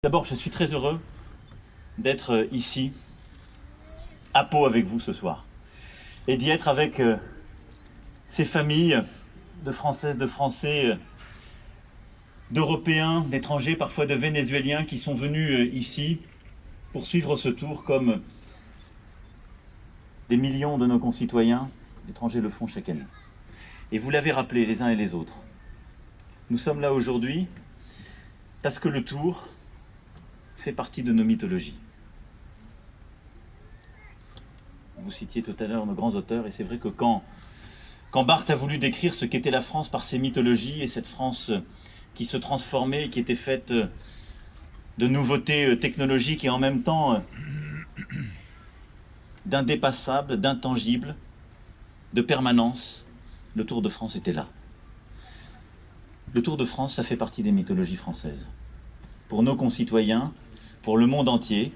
D'abord, je suis très heureux d'être ici, à Pau avec vous ce soir, et d'y être avec ces familles de Françaises, de Français, d'Européens, d'étrangers, parfois de Vénézuéliens qui sont venus ici pour suivre ce tour comme des millions de nos concitoyens étrangers le font chaque année. Et vous l'avez rappelé les uns et les autres, nous sommes là aujourd'hui parce que le Tour fait partie de nos mythologies. Vous citiez tout à l'heure nos grands auteurs, et c'est vrai que quand Barthes a voulu décrire ce qu'était la France par ses mythologies, et cette France qui se transformait, qui était faite de nouveautés technologiques et en même temps d'indépassable, d'intangible, de permanence, le Tour de France était là. Le Tour de France, ça fait partie des mythologies françaises. Pour nos concitoyens, pour le monde entier,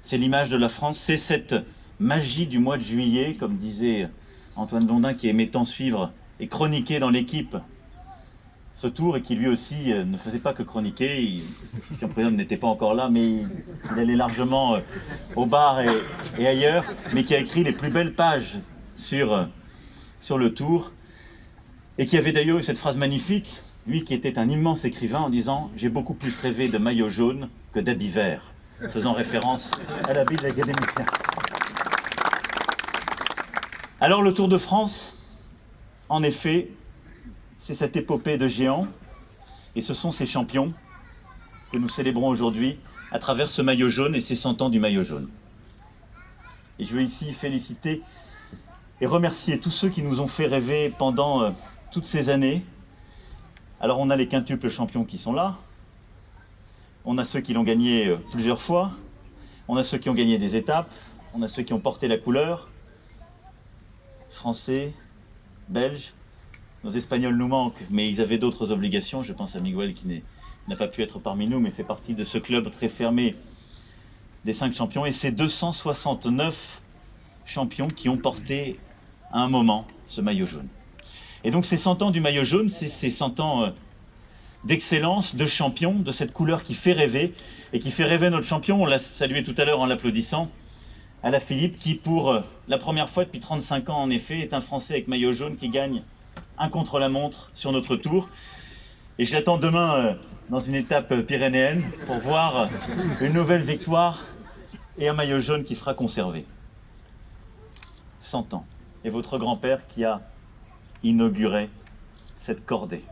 c'est l'image de la France, c'est cette magie du mois de juillet, comme disait Antoine Blondin, qui aimait tant suivre et chroniquer dans l'équipe ce tour, et qui lui aussi ne faisait pas que chroniquer. Christian Prudhomme n'était pas encore là, mais il allait largement au bar et ailleurs, mais qui a écrit les plus belles pages sur le tour, et qui avait d'ailleurs eu cette phrase magnifique, lui qui était un immense écrivain, en disant « J'ai beaucoup plus rêvé de maillot jaune que d'habits verts », faisant référence à l'habit de l'académicien. Alors le Tour de France, en effet, c'est cette épopée de géants, et ce sont ces champions que nous célébrons aujourd'hui à travers ce maillot jaune et ces 100 ans du maillot jaune. Et je veux ici féliciter et remercier tous ceux qui nous ont fait rêver pendant toutes ces années. Alors on a les quintuples champions qui sont là, on a ceux qui l'ont gagné plusieurs fois, on a ceux qui ont gagné des étapes, on a ceux qui ont porté la couleur, Français, Belges, nos Espagnols nous manquent, mais ils avaient d'autres obligations. Je pense à Miguel qui n'a pas pu être parmi nous, mais fait partie de ce club très fermé des 5 champions. Et c'est 269 champions qui ont porté à un moment ce maillot jaune. Et donc ces 100 ans du maillot jaune, c'est ces 100 ans d'excellence, de champion, de cette couleur qui fait rêver, et qui fait rêver notre champion. On l'a salué tout à l'heure en l'applaudissant, Alaphilippe, qui pour la première fois depuis 35 ans en effet est un Français avec maillot jaune qui gagne un contre-la-montre sur notre tour. Et je l'attends demain dans une étape pyrénéenne pour voir une nouvelle victoire et un maillot jaune qui sera conservé. 100 ans. Et votre grand-père qui a inauguré cette cordée.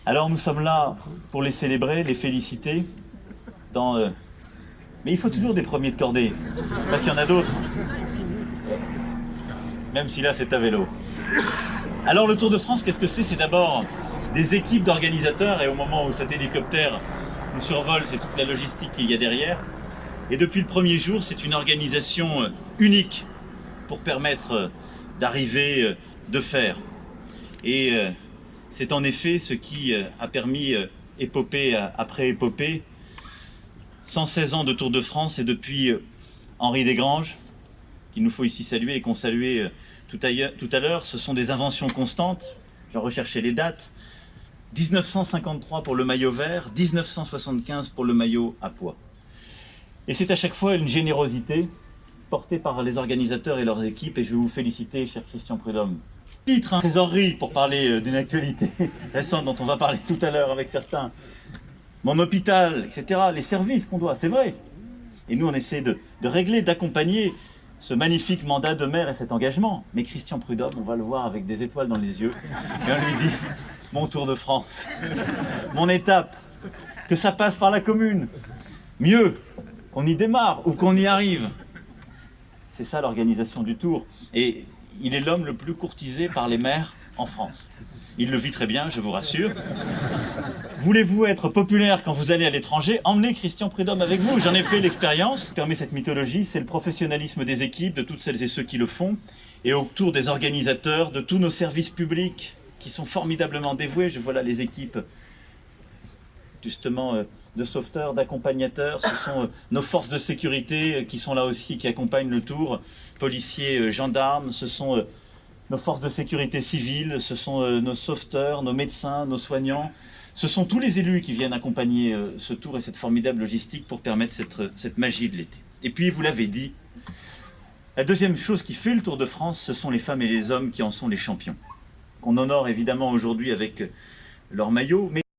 Alors nous sommes là pour les célébrer, les féliciter. Mais il faut toujours des premiers de cordée, parce qu'il y en a d'autres. Même si là c'est à vélo. Alors le Tour de France, qu'est-ce que c'est? C'est d'abord des équipes d'organisateurs, et au moment où cet hélicoptère nous survole, c'est toute la logistique qu'il y a derrière. Et depuis le premier jour, c'est une organisation unique pour permettre d'arriver, de faire. Et c'est en effet ce qui a permis, épopée après épopée, 116 ans de Tour de France, et depuis Henri Desgranges, qu'il nous faut ici saluer et qu'on saluait tout à l'heure, ce sont des inventions constantes. J'en recherchais les dates. 1953 pour le maillot vert, 1975 pour le maillot à pois. Et c'est à chaque fois une générosité portée par les organisateurs et leurs équipes, et je vais vous féliciter, cher Christian Prudhomme. Titre, trésorerie, pour parler d'une actualité récente dont on va parler tout à l'heure avec certains. Mon hôpital, etc., les services qu'on doit, c'est vrai. Et nous, on essaie de régler, d'accompagner ce magnifique mandat de maire et cet engagement. Mais Christian Prudhomme, on va le voir avec des étoiles dans les yeux, et on lui dit, mon Tour de France, mon étape, que ça passe par la commune. Mieux, qu'on y démarre ou qu'on y arrive. C'est ça l'organisation du Tour. Et il est l'homme le plus courtisé par les maires en France. Il le vit très bien, je vous rassure. Voulez-vous être populaire quand vous allez à l'étranger? Emmenez Christian Prudhomme avec vous. J'en ai fait l'expérience. Ce qui permet cette mythologie, c'est le professionnalisme des équipes, de toutes celles et ceux qui le font, et autour des organisateurs, de tous nos services publics qui sont formidablement dévoués. Je vois là les équipes, justement, de sauveteurs, d'accompagnateurs. Ce sont nos forces de sécurité qui sont là aussi, qui accompagnent le Tour. Policiers, gendarmes, ce sont nos forces de sécurité civile, ce sont nos sauveteurs, nos médecins, nos soignants. Ce sont tous les élus qui viennent accompagner ce tour et cette formidable logistique pour permettre cette magie de l'été. Et puis, vous l'avez dit, la deuxième chose qui fait le Tour de France, ce sont les femmes et les hommes qui en sont les champions, qu'on honore évidemment aujourd'hui avec leur maillot, mais